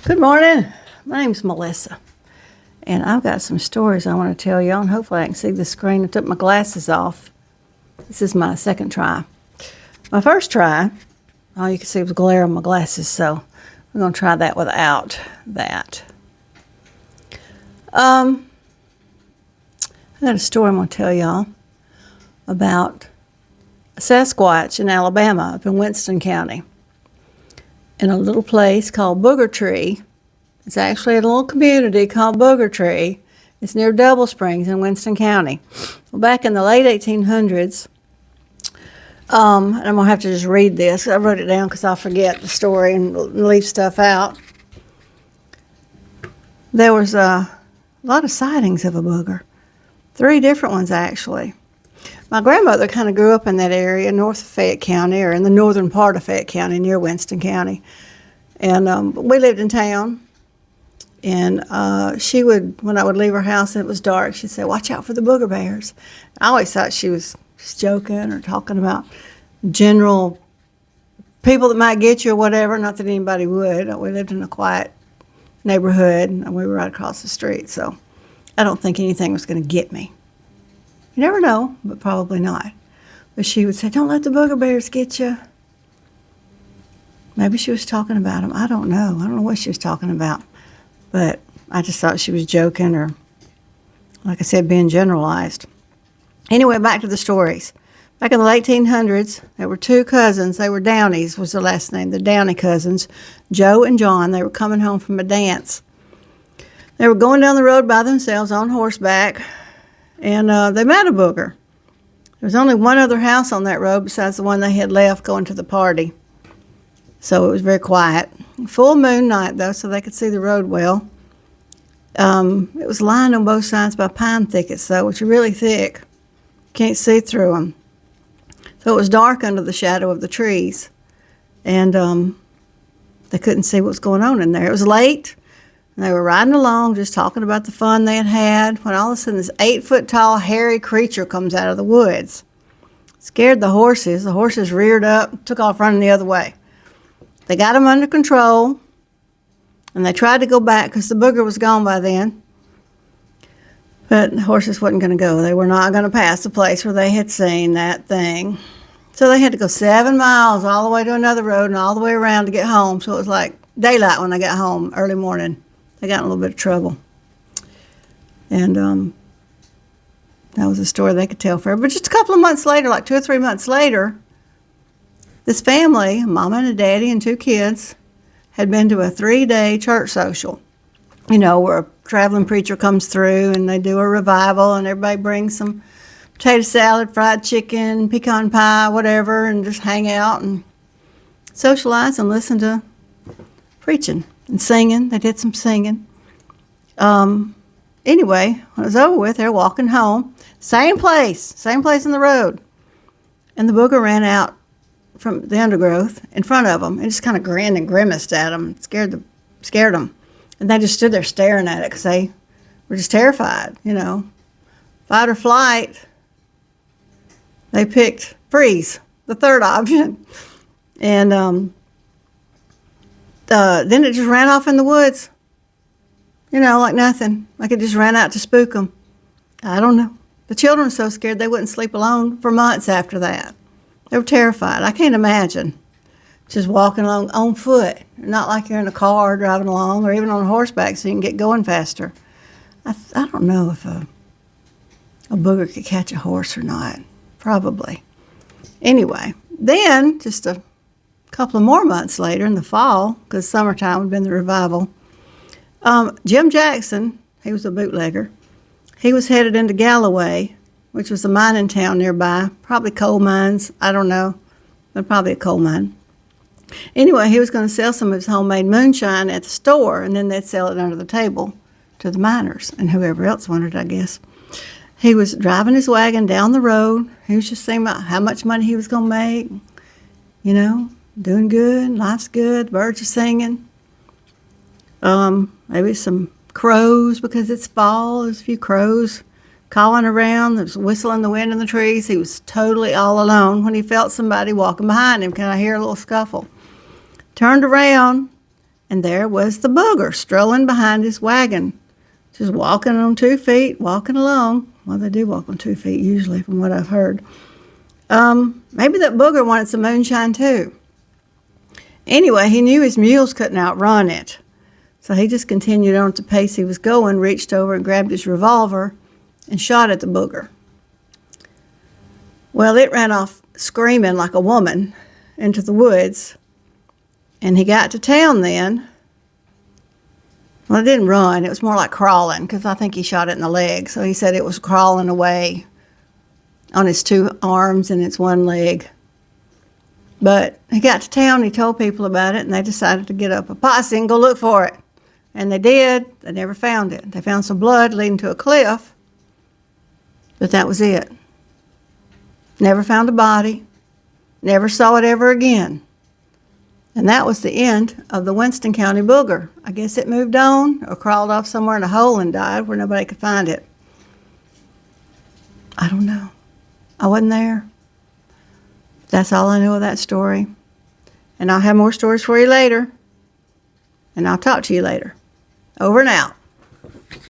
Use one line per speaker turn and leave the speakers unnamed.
Good morning. My name's Melissa, and I've got some stories I want to tell y'all, and hopefully I can see the screen. I took my glasses off. This is my second try. My first try, all you can see was glare on my glasses, so we're going to try that without that. I got a story I'm going to tell y'all about a Sasquatch in Alabama, up in Winston County, in a little place called Booger Tree. It's actually a little community called Booger Tree. It's near Double Springs in Winston County. Well, back in the late 1800s, and I'm going to have to just read this. I wrote it down because I'll forget the story and leave stuff out. There was a lot of sightings of a booger. 3 different ones, actually. My grandmother kind of grew up in that area, north of Fayette County, or in the northern part of Fayette County, near Winston County. And we lived in town. And she would, when I would leave her house and it was dark, she'd say, "Watch out for the booger bears." I always thought she was just joking or talking about general people that might get you or whatever. Not that anybody would. We lived in a quiet neighborhood, and we were right across the street. So I don't think anything was going to get me. You never know, but probably not. But she would say, "Don't let the booger bears get you." Maybe she was talking about them. I don't know. I don't know what she was talking about. But I just thought she was joking or, like I said, being generalized. Anyway, back to the stories. Back in the late 1800s, there were 2 cousins. They were Downeys was the last name. The Downey cousins, Joe and John. They were coming home from a dance. They were going down the road by themselves on horseback, and they met a booger. There was only one other house on that road besides the one they had left going to the party. So it was very quiet. Full moon night, though, so they could see the road well. It was lined on both sides by pine thickets, though, which are really thick. Can't see through them. So it was dark under the shadow of the trees. And they couldn't see what was going on in there. It was late. And they were riding along, just talking about the fun they had had, when all of a sudden this 8-foot-tall, hairy creature comes out of the woods. Scared the horses. The horses reared up, took off running the other way. They got him under control, and they tried to go back because the booger was gone by then. But the horses wasn't going to go. They were not going to pass the place where they had seen that thing. So they had to go 7 miles all the way to another road and all the way around to get home. So it was like daylight when they got home, early morning. They got in a little bit of trouble. And that was a story they could tell forever. But just a couple of months later, like 2 or 3 months later, this family, a mama and a daddy and 2 kids, had been to a 3-day church social. You know, where a traveling preacher comes through and they do a revival and everybody brings some potato salad, fried chicken, pecan pie, whatever, and just hang out and socialize and listen to preaching and singing. They did some singing. Anyway, when it was over with, they're walking home. Same place in the road. And the booger ran out from the undergrowth in front of them and just kind of grinned and grimaced at them, scared them. And they just stood there staring at it because they were just terrified, you know. Fight or flight. They picked freeze, the third option. And then it just ran off in the woods, you know, like nothing. Like it just ran out to spook them. I don't know. The children were so scared they wouldn't sleep alone for months after that. They were terrified. I can't imagine just walking along on foot, not like you're in a car driving along or even on horseback so you can get going faster. I don't know if a booger could catch a horse or not. Probably. Anyway, then just a couple of more months later in the fall, because summertime had been the revival, Jim Jackson, he was a bootlegger, he was headed into Galloway, which was a mining town nearby, probably coal mines, I don't know, but probably a coal mine. Anyway, he was going to sell some of his homemade moonshine at the store, and then they'd sell it under the table to the miners and whoever else wanted, I guess. He was driving his wagon down the road. He was just thinking about how much money he was going to make, you know, doing good, life's good, birds are singing. Maybe some crows because it's fall, there's a few crows calling around. There's whistling the wind in the trees. He was totally all alone when he felt somebody walking behind him. Can I hear a little scuffle? Turned around, And there was the booger strolling behind his wagon, just walking on 2 feet, walking along. Well, they do walk on 2 feet usually, from what I've heard. Maybe that booger wanted some moonshine too. Anyway, he knew his mules couldn't outrun it. So he just continued on at the pace he was going, reached over and grabbed his revolver and shot at the booger. Well, it ran off screaming like a woman into the woods. And he got to town then. Well, it didn't run. It was more like crawling, because I think he shot it in the leg. So he said it was crawling away on its 2 arms and its 1 leg. But he got to town, he told people about it, and they decided to get up a posse and go look for it. And they did. They never found it. They found some blood leading to a cliff, but that was it. Never found a body. Never saw it ever again. And that was the end of the Winston County booger. I guess it moved on or crawled off somewhere in a hole and died where nobody could find it. I don't know. I wasn't there. That's all I know of that story. And I'll have more stories for you later. And I'll talk to you later. Over and out.